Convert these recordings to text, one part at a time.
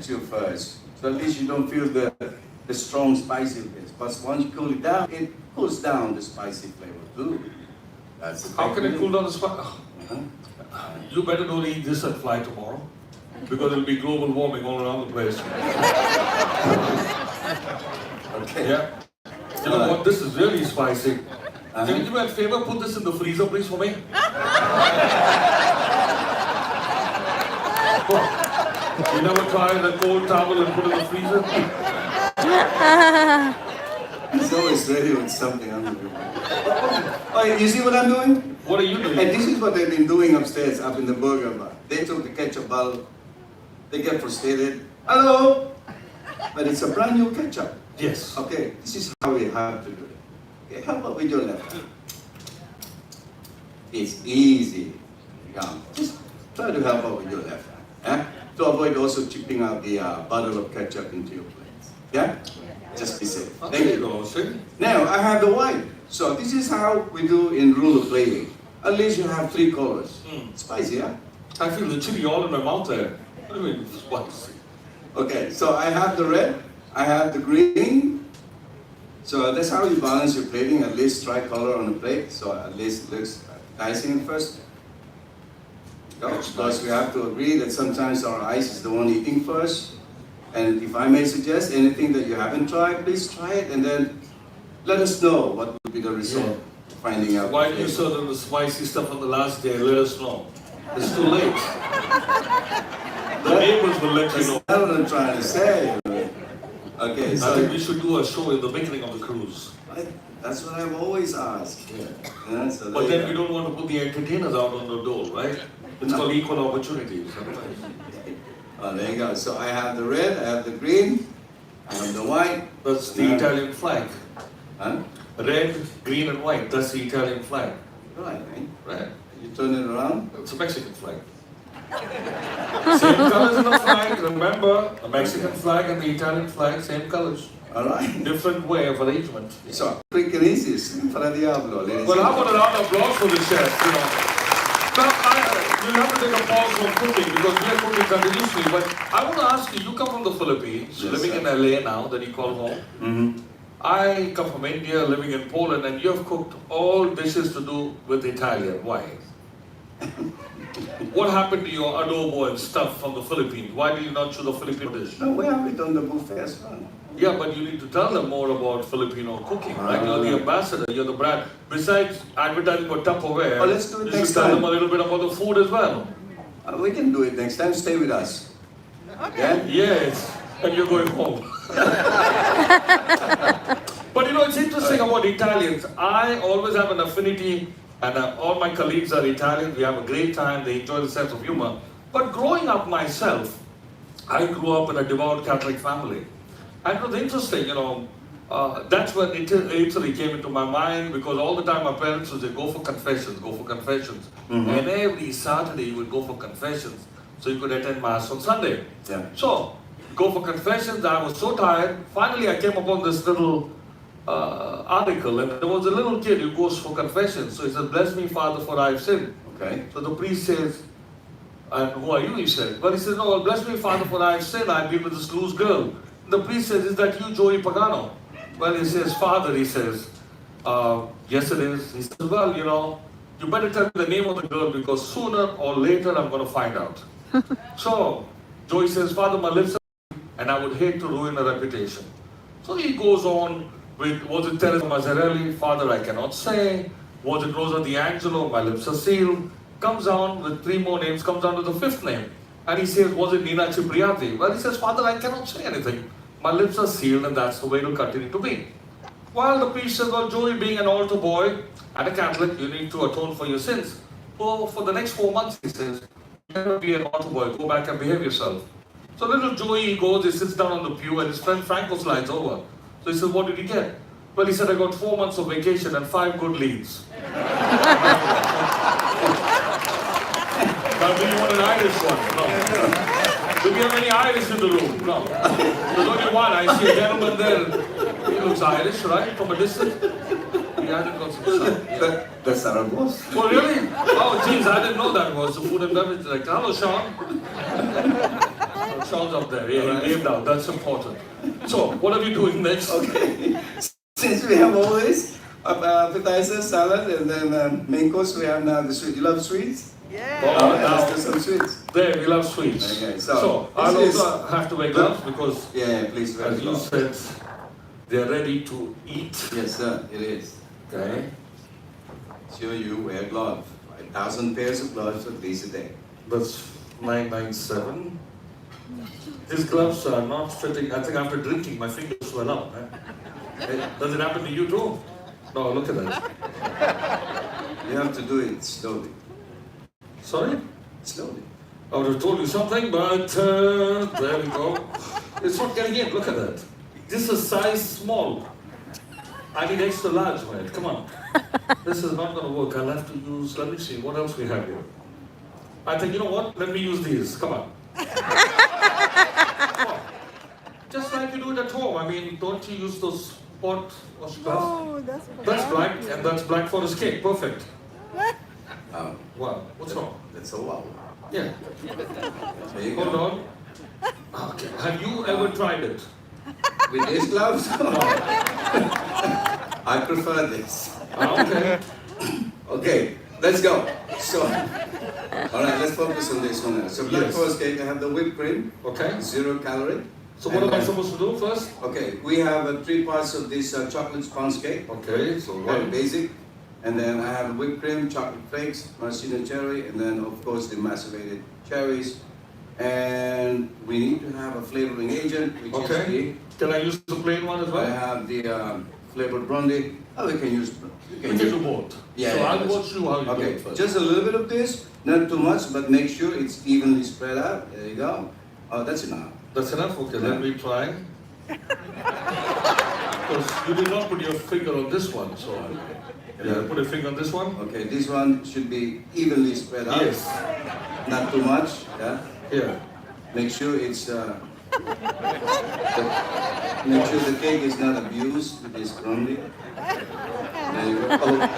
temperature first, so at least you don't feel the strong spicy bits. But once you cool it down, it cools down the spicy flavor too. That's the How can it cool down the spice? Uh-huh. You better don't eat this and fly tomorrow, because it'll be global warming all around the place. Okay. Yeah. You know what? This is really spicy. Uh-huh. Can you do me a favor? Put this in the freezer, please, for me. What? You never tried a cold towel and put it in the freezer? He's always ready with something unbelievable. Oh, you see what I'm doing? What are you doing? And this is what they've been doing upstairs, up in the burger bar. They took the ketchup bottle, they get frustrated. Hello! But it's a brand new ketchup. Yes. Okay, this is how we have to do it. Okay, how about with your left hand? It's easy. Yeah. Just try to help out with your left hand. To avoid also chipping out the bottle of ketchup into your plate. Yeah? Just be safe. Thank you. See? Now, I have the white. So this is how we do in rule of playing. At least you have 3 colors. Spicy, yeah? I feel the chili all in my mouth there. What do you mean spicy? Okay, so I have the red, I have the green. So that's how you balance your plating, at least tricolor on the plate. So at least it looks enticing first. Because we have to agree that sometimes our eyes is the one eating first. And if I may suggest anything that you haven't tried, please try it and then let us know what will be the result. Finding out. Why do you serve them the spicy stuff on the last day? Let us know. It's too late. The neighbors will let you know. That's what I'm trying to say. Okay, I so think we should do a show in the beginning of the cruise. that's what I've always asked. Yeah, so But then we don't want to put the entertainers out on the door, right? It's called equal opportunities. Oh, there you go. So I have the red, I have the green, I have the white. That's the Italian flag. Huh? Red, green and white. That's the Italian flag. Right, right? Right. You turn it around. It's a Mexican flag. Same colors in the flag, remember, the Mexican flag and the Italian flag, same colors. All right. Different way of arrangement. So, quick and easy. Para Diablo, ladies. Well, how about a round of applause for the chef, you know? Now, we'll have to take a pause from cooking because we are cooking continuously, but I want to ask you, you come from the Philippines, Yes, living sir. in LA now that you call home. Mm-hmm. I come from India, living in Poland, and you have cooked all dishes to do with Italian. Why? What happened to your adobo and stuff from the Philippines? Why do you not choose a Filipino dish? No, we have it on the buffet as well. Yeah, but you need to tell them more about Filipino cooking, right? You're the ambassador, you're the brand. Besides advertising for Tupperware, Oh, let's do it you next should tell them time. a little bit about the food as well. We can do it next time. Stay with us. Okay? Yes, and you're going home. But you know, it's interesting about Italians. I always have an affinity, and all my colleagues are Italian. We have a great time. They enjoy the sense of humor. But growing up myself, I grew up in a devout Catholic family. And it was interesting, you know, that's when Italy came into my mind because all the time my parents would say, go for confessions, go for confessions. Mm-hmm. And every Saturday you would go for confessions so you could attend Mass on Sunday. Yeah. So, go for confessions, I was so tired. Finally I came upon this little article and there was a little kid who goes for confessions. So he said, bless me Father for I have sinned. Okay. So the priest says, and who are you, he said. Well, he says, no, well, bless me Father for I have sinned, I've been with this loose girl. The priest says, is that you, Joey Pagano? Well, he says, Father, he says, yes it is. He says, well, you know, you better tell me the name of the girl because sooner or later I'm going to find out. So, Joey says, Father, my lips are and I would hate to ruin a reputation. So he goes on with, was it Teresa Mazzarelli? Father, I cannot say. Was it Rosa D'Angelo? My lips are sealed. Comes down with 3 more names, comes down to the 5th name. And he says, was it Nina Cipriati? Well, he says, Father, I cannot say anything. My lips are sealed and that's the way it will continue to be. While the priest says, well, Joey, being an altar boy and a Catholic, you need to atone for your sins. So for the next 4 months, he says, you cannot be an altar boy, go back and behave yourself. So little Joey, he goes, he sits down on the pew and his friend Franco slides over. So he says, what did he get? Well, he said, I got 4 months of vacation and 5 good leads. Now, do you want an Irish one? No. Do we have any Irish in the room? No. There's only one. I see a gentleman there. He looks Irish, right? From a distance. He hasn't got some sun. Yeah. That's our boss. Oh, really? Oh, geez, I didn't know that was the food and beverage director. Hello, Sean. Sean's up there. Yeah, he waved out. That's important. So, what are we doing next? Okay. Since we have all this, appetizer, salad, and then main course, we have now the sweet. You love sweets? Oh, Let's do now, some sweets. there, we love sweets. Okay, So, so I'll this also have to wear gloves because, Yeah, please. wear as you gloves. said, they're ready to eat. Yes, sir, it is. Okay. Sure, you wear gloves. 5,000 pairs of gloves at least a day. That's 997. These gloves are not fitting. I think after drinking, my fingers swell up. Hey, does it happen to you too? No, look at that. You have to do it slowly. Sorry? Slowly. I would have told you something, but there we go. It's not getting in. Look at that. This is size small. I need extra large, man. Come on. This is not going to work. I'll have to use, let me see, what else we have here. I think, you know what? Let me use these. Come on. Oh, just like you do it at home. I mean, don't you use those pot wash gloves? Oh, that's That's black, and that's Black Forest cake. Perfect. Um, Wow. What's wrong? that's a wow. Yeah. There you Hold go. on. Okay. Have you ever tried it? With these gloves? I prefer this. Okay. Okay, let's go. So, all right, let's focus on this one now. So, Black Yes. Forest cake, I have the whipped cream, Okay. 0 calorie. So what And am I then- supposed to do first? Okay, we have 3 parts of this chocolate sponge cake. Okay, so Very one. basic. And then I have whipped cream, chocolate flakes, maraschino cherry, and then of course the macerated cherries. And we need to have a flavoring agent, which Okay. Can I use the plain one as is I well? have the flavored brandy. Oh, we can use. We can do both. Yeah, So yeah, I'll that's- watch you how you do Okay, it first. just a little bit of this, not too much, but make sure it's evenly spread out. There you go. Oh, that's enough. That's enough? Okay, let me try. Because you did not put your finger on this one, so. Yeah, put a finger on this one? Okay, this one should be evenly spread out. Yes. Not too much. Yeah. Yeah. Make sure it's make sure the cake is not abused with this brandy. There you go. Oh,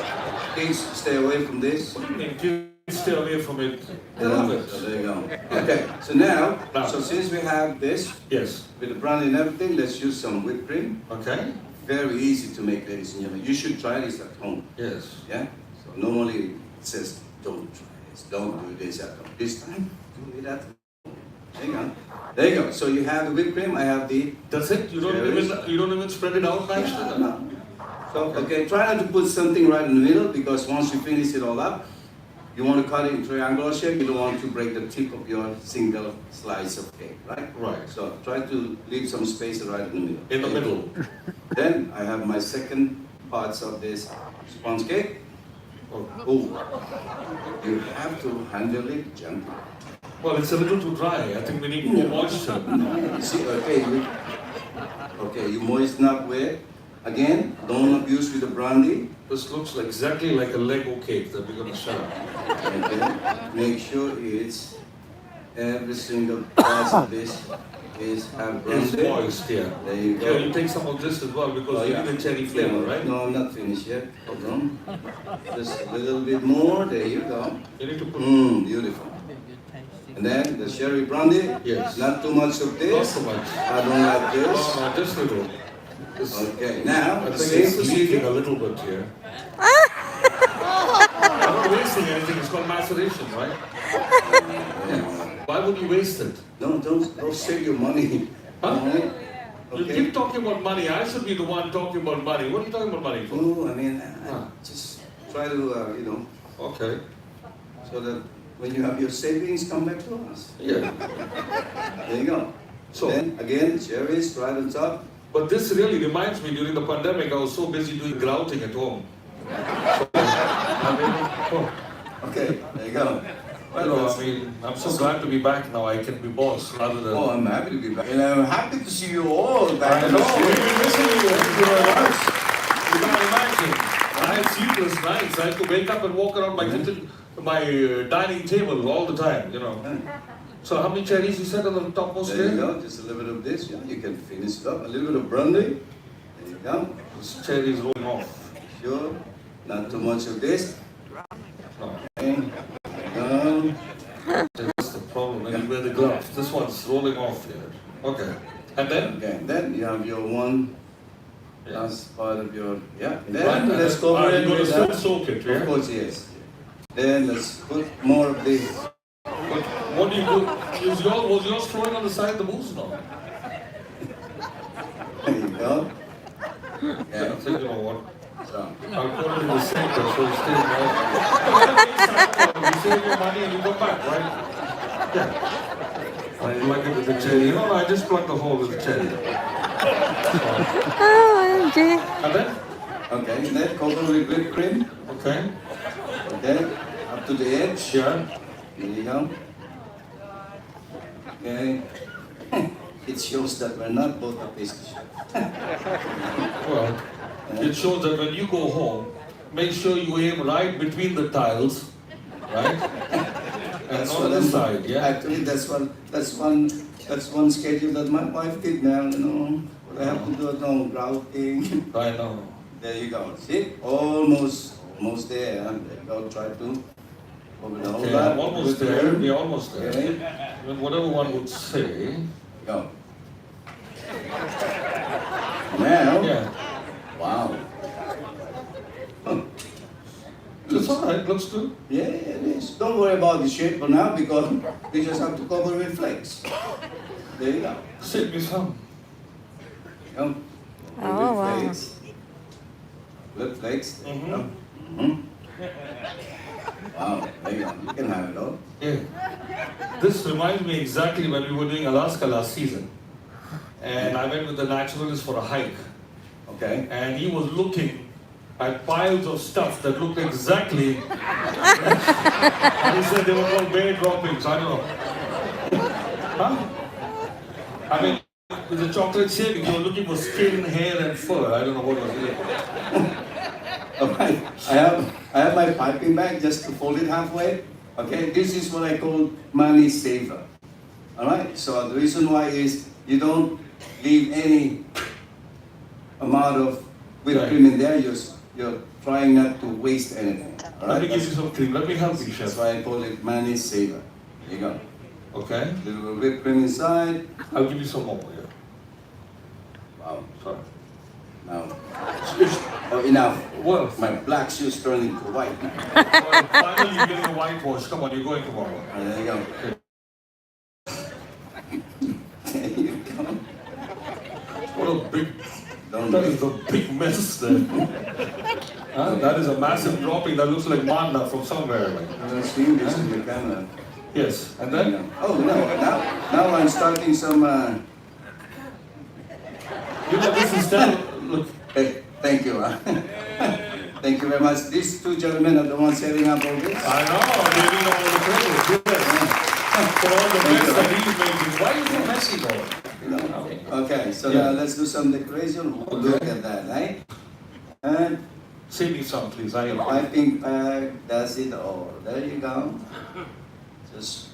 please stay away from this. What do you mean? Kids stay away from it. I Yeah, love it. so there you go. Okay, so now, Now. so since we have this Yes. with the brandy and everything, let's use some whipped cream. Okay? Very easy to make, ladies and gentlemen. You should try this at home. Yes. Yeah. So normally it says don't try this, don't do this at home. This time, do it at home. There you go. There you go. So you have the whipped cream. I have the. That's it? You don't even spread it out nicely? No. So okay, try not to put something right in the middle because once you finish it all up, you want to cut it in triangular shape. You don't want to break the tip of your single slice of cake, right? Right. So try to leave some space right in the middle. In the middle. Then I have my second parts of this sponge cake. Oh. Oh, you have to handle it gently. Well, it's a little too dry. I think we need more moisture. See, okay, you moisten up with. Again, don't abuse with the brandy. This looks exactly like a Lego cake that we're going to sell. Okay, make sure it's every single part of this is have It's brandy. moist, yeah. There you go. Yeah, you take some of this as well because Oh, you yeah. need a cherry flavor, right? No, I'm not finished yet. Hold on. Just a little bit more. There you go. You need to put Beautiful. And then the cherry brandy. Yes. Not too much of not this. so much. I don't like No, this. no, just little. This- Okay, now I the think same it's leaking a procedure. little bit here. I'm not wasting anything. It's called maceration, right? Why would you waste it? Don't save your money. Huh? Alright? You Okay. keep talking about money. I should be the one talking about money. What are you talking about money for? No, I mean, Huh. just try to, Okay. so that when you have your savings, come back to us. Yeah. There you go. So- Then again, cherries right on top. But this really reminds me, during the pandemic, I was so busy doing grouting at home. So, I mean, oh, Okay, there you go. I'm so glad to be back now. I can be boss rather than. Oh, I'm happy to be back. And I'm happy to see you all I back. know, we've been missing you. Thank you very much. You can't imagine. I had sleepless nights. I had to wake up and walk around my kitchen, my dining table all the time, you know. So how many cherries you said on the topmost There you there? go, just a little bit of this. Yeah, you can finish it up. A little bit of brandy. There you go. This cherry is rolling off. Sure. Not too much of this. No, Okay. that's the problem. When you wear the gloves. This one one's rolling off here. Okay. And then? Okay, then you have your one Yeah. last part of your, yeah. Then Right, let's cover it you're going with to still that. soak it, yeah? Of course, yes. Then let's put more of the, But what do you do? Was yours flowing on the side of the mousse? No. there you go. Yeah, Yeah, I think you know what? so, I'll put it in the sink so it stays nice. You save your money and you go back, right? Yeah. I like it with the cherry. You know, I just plugged the hole with the cherry. Oh, OMG. And then? okay, then cover with whipped cream. Okay. Okay, up to the edge. Yeah. There you go. Okay. It shows that we're not both a pastry chef. Well, it shows that when you go home, make sure you aim right between the tiles, right? And on the I'm- side, yeah? Actually, that's one schedule that my wife did now, you know. What I have to do, no grouting. I know. There you go. See? Almost there. There you go. Try to over the whole Okay, lot. I'm almost Good there. turn. We're almost there. Okay. I mean, whatever one would say. Go. Now, Yeah. wow. Huh. It's alright, looks good. Yeah, it is. Don't worry about the shape for now because we just have to cover with flakes. There you go. Save me some. Go. Oh, wow. Flakes. With flakes. There you go. Mhm. Mhm. Wow, there you go. You can have it all. Yeah. This reminds me exactly when we were doing Alaska last season. And I went with the naturalist for a hike. Okay. And he was looking at piles of stuff that looked exactly. And he said they were called bear droppings. I don't know. Huh? I mean, with the chocolate shaving, you were looking for skin, hair, and fur. I don't know what was it. Alright, I have my piping bag just to fold it halfway. Okay, this is what I call money saver. Alright, so the reason why is you don't leave any amount of whipped Right. cream in there. You're trying not to waste anything. Let Alright, me give you some cream. Let me help you, that's chef. why I call it money saver. There you go. Okay? Little whipped cream inside. I'll give you some more. Yeah. Wow, Sorry. now. Oh, enough. Well, My black shoes turn into white now. finally you're getting a whitewash. Come on, you're going tomorrow. There you go. There you go. What a big, Don't that wait. is a big mess there. Huh? That is a massive dropping that looks like manna from somewhere. Like. I'm seeing this in the camera. Yes, and then? Oh no! Now I'm starting some. You know, this is still, look, Hey, thank you. Thank you very much. These two gentlemen are the ones setting up all this. I know, they did all the credit, yes. For all the mess that he's making. Why is it messy though? You know? Okay, so Yeah. now let's do some decoration. Look at that, right? And Save me some, please. I am. piping bag. That's it all. There you go. Just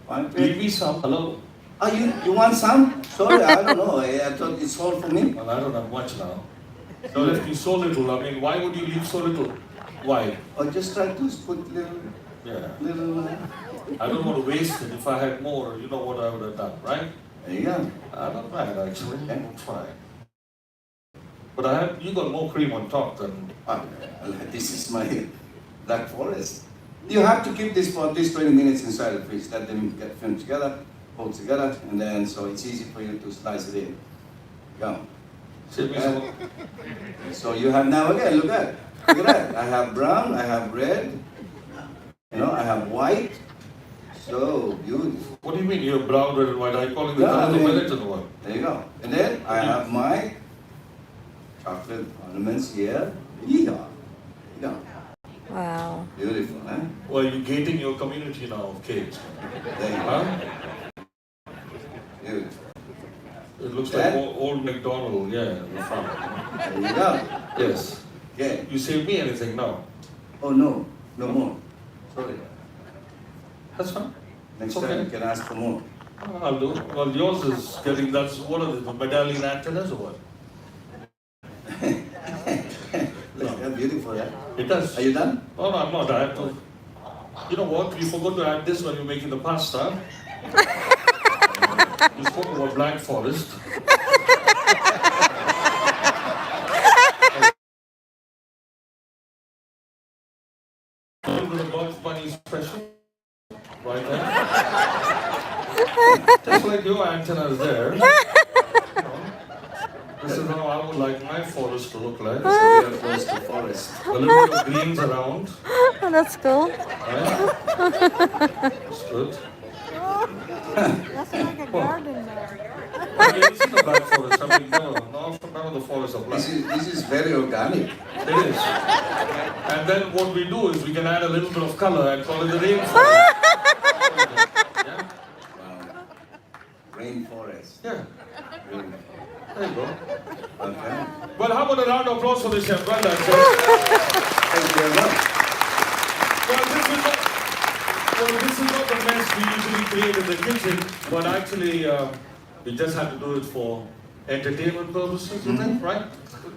pipe Give it. me some. Hello? Oh, you want some? Sorry, I don't know. I thought it's all for me. Well, I don't have much now. You left me so little. I mean, why would you leave so little? Why? Or just try to put little. Yeah. I don't want to waste it. If I had more, you know what I would have done, right? There you go. Not bad, actually. Okay. I'm fine. But you got more cream on top than. This is my Black Forest. You have to keep this for at least 20 minutes inside the fridge. Let them get filmed together, hold together, and then so it's easy for you to slice it in. Go. Save me some. So you have now again, look at that. I have brown, I have red, I have white. So beautiful. What do you mean you're brown, red, and white? Are you calling the Yeah, color I of mean- millet or what? There you go. And then I have my chocolate ornaments here. Yeah. There you go. Wow. Beautiful, huh? Well, you're gating your community now of cakes. There you go. Huh? Beautiful. It looks Yeah. like old McDonald, yeah, in the front. There you go. Yes. Yeah. You save me anything now? Oh no, no more. Sorry. That's fine. Next It's okay. time you can ask for more. I'll do. Well, yours is getting, that's, what are the medallion antennas or what? Look how beautiful, yeah? It does. Are you done? Oh, no, I'm not. I have to. You know what? You forgot to add this when you're making the pasta. You spoke about Black Forest. A little bit of Bugs Bunny special, right there. Just like your antenna is there. You know, this is how I would like my forest to look like. So we are close to forest. A little bit of greens around. Oh, that's cool. Right? That's good. That's like a garden there. Have you seen a black forest? I mean, none of the forests are black. This is very organic. It is. And then what we do is we can add a little bit of color and call it the rainforest. Yeah? Wow. Rainforest. Yeah. Rainforest. There you go. Okay. Well, how about a round of applause for the chef? Well done, chef. Thank you very much. Well, this is not the mess we usually create in the kitchen, but actually, we just had to do it for entertainment purposes, right?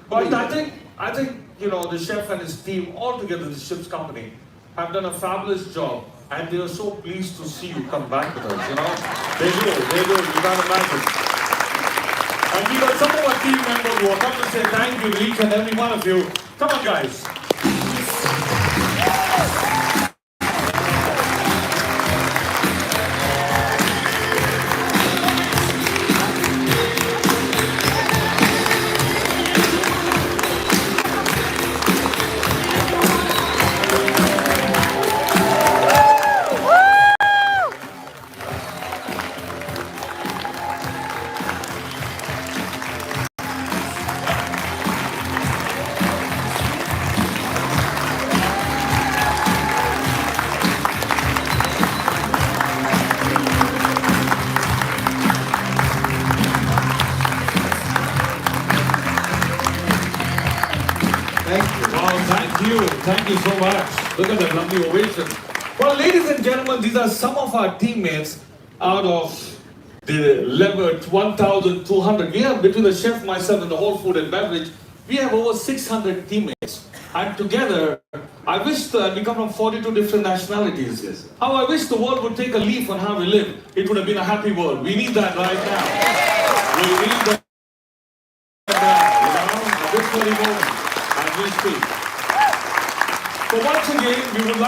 But I think, you know, the chef and his team, all together, the ship's company, have done a fabulous job, and they are so pleased to see you come back with us, you know? They do, you can't imagine. And we got some of our team members who have come to say thank you to each and every one of you. Come on, guys. Thank you so much. Look at that lovely ovation. Well, ladies and gentlemen, these are some of our teammates out of the level 1,200. We have, between the chef, myself, and the whole food and beverage, we have over 600 teammates. And together, I wish we come from 42 different nationalities. Yes. How I wish the world would take a leaf on how we live. It would have been a happy world. We need that right now. We need that now, you know, at this very moment, as we speak. So once again, we would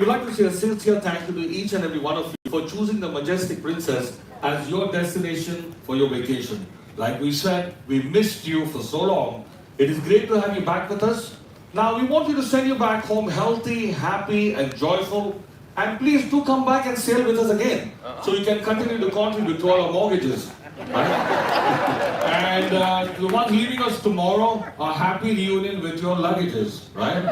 like to say a sincere thank you to each and every one of you for choosing the Majestic Princess as your destination for your vacation. Like we said, we missed you for so long. It is great to have you back with us. Now we want you to send you back home healthy, happy, and joyful. And please do come back and sail with us again, so you can continue to contribute to all our mortgages. Right? And the ones leaving us tomorrow, a happy reunion with your luggages, right?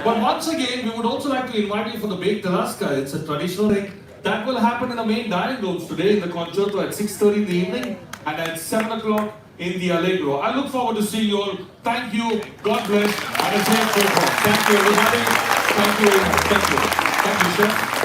But once again, we would also like to invite you for the Baked Alaska. It's a traditional thing that will happen in the main dining rooms today in the concerto at 6:30 in the evening and at 7 o'clock in the Allegro. I look forward to seeing you all. Thank you, God bless, and a safe trip home. Thank you, everybody. Thank you very much. Thank you. Thank you, Chef.